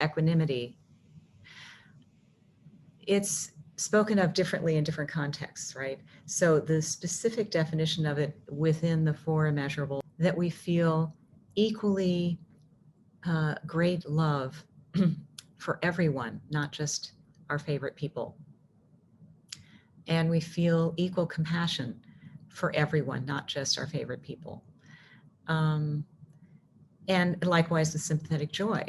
equanimity, it's spoken of differently in different contexts, right? So the specific definition of it within the Four Immeasurables, that we feel equally great love for everyone, not just our favorite people. And we feel equal compassion for everyone, not just our favorite people. And likewise with sympathetic joy.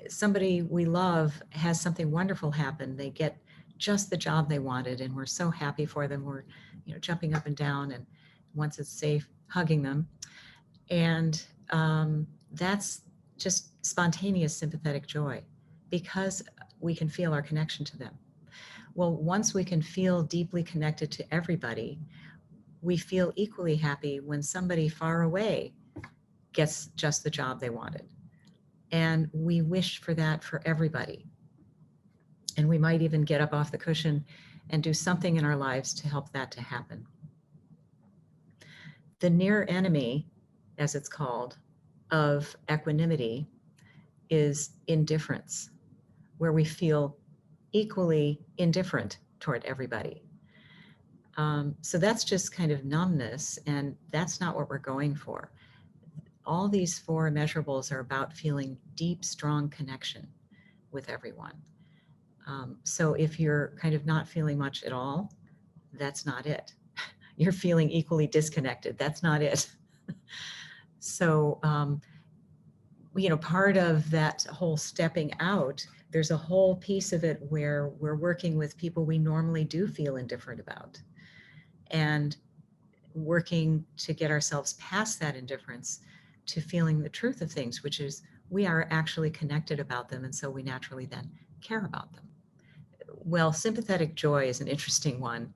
Somebody we love has something wonderful happen. They get just the job they wanted, and we're so happy for them. We're, jumping up and down, and once it's safe, hugging them. And that's just spontaneous sympathetic joy because we can feel our connection to them. Well, once we can feel deeply connected to everybody, we feel equally happy when somebody far away gets just the job they wanted. And we wish for that for everybody. And we might even get up off the cushion and do something in our lives to help that to happen. The near enemy, as it's called, of equanimity is indifference, where we feel equally indifferent toward everybody. So that's just kind of numbness, and that's not what we're going for. All these four immeasurables are about feeling deep, strong connection with everyone. So if you're kind of not feeling much at all, that's not it. You're feeling equally disconnected. That's not it. So, part of that whole stepping out, there's a whole piece of it where we're working with people we normally do feel indifferent about, and working to get ourselves past that indifference to feeling the truth of things, which is we are actually connected about them, and so we naturally then care about them. Well, sympathetic joy is an interesting one.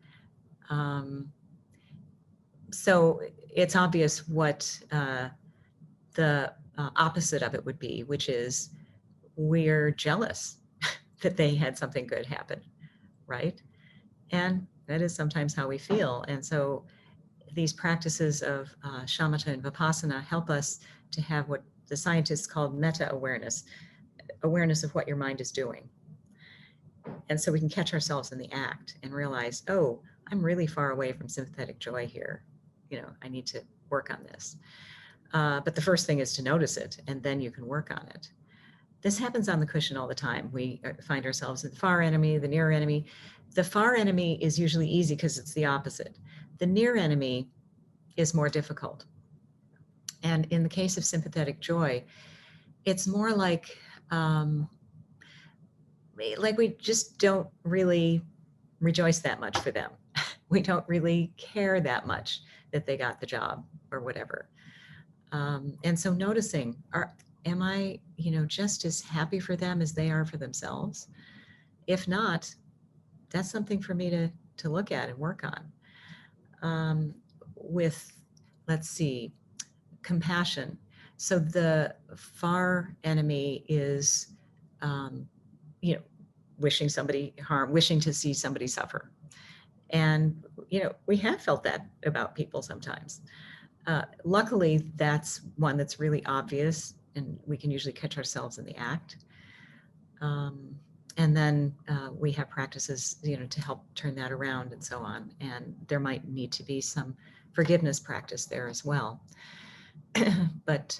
So it's obvious what the opposite of it would be, which is we're jealous that they had something good happen, right? And that is sometimes how we feel. And so these practices of shamatha and vipassana help us to have what the scientists call meta-awareness, awareness of what your mind is doing. And so we can catch ourselves in the act and realize, oh, I'm really far away from sympathetic joy here. I need to work on this. But the first thing is to notice it, and then you can work on it. This happens on the cushion all the time. We find ourselves in the far enemy, the near enemy. The far enemy is usually easy because it's the opposite. The near enemy is more difficult. And in the case of sympathetic joy, it's more like we just don't really rejoice that much for them. We don't really care that much that they got the job or whatever. And so noticing, am I, just as happy for them as they are for themselves? If not, that's something for me to look at and work on. With, let's see, compassion. So the far enemy is, wishing somebody harm, wishing to see somebody suffer. And, we have felt that about people sometimes. Luckily, that's one that's really obvious, and we can usually catch ourselves in the act. And then we have practices, to help turn that around and so on. And there might need to be some forgiveness practice there as well. But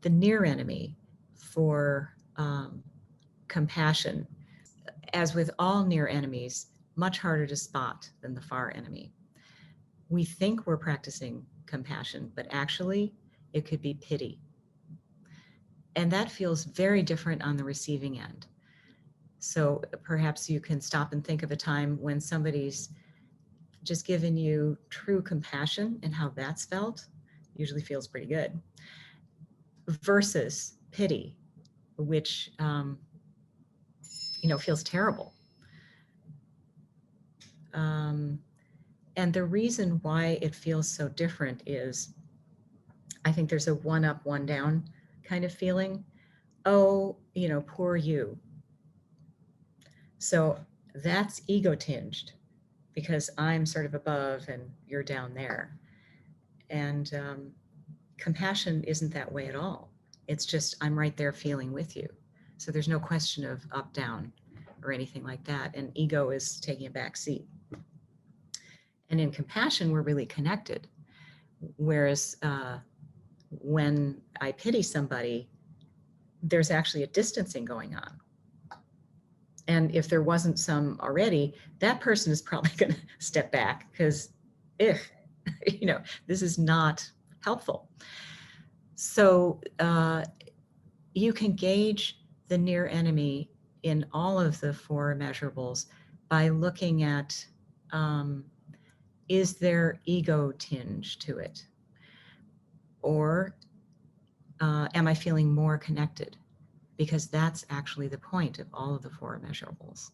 the near enemy for compassion, as with all near enemies, much harder to spot than the far enemy. We think we're practicing compassion, but actually it could be pity. And that feels very different on the receiving end. So perhaps you can stop and think of a time when somebody's just given you true compassion and how that's felt. Usually feels pretty good. Versus pity, which feels terrible. And the reason why it feels so different is, I think there's a one up, one down kind of feeling. Oh, poor you. So that's ego-tinged because I'm sort of above and you're down there. And compassion isn't that way at all. It's just, I'm right there feeling with you. So there's no question of up, down, or anything like that. And ego is taking a back seat. And in compassion, we're really connected. Whereas when I pity somebody, there's actually a distancing going on. And if there wasn't some already, that person is probably going to step back because, this is not helpful. So you can gauge the near enemy in all of the four immeasurables by looking at, is there ego tinge to it? Or am I feeling more connected? Because that's actually the point of all of the four immeasurables.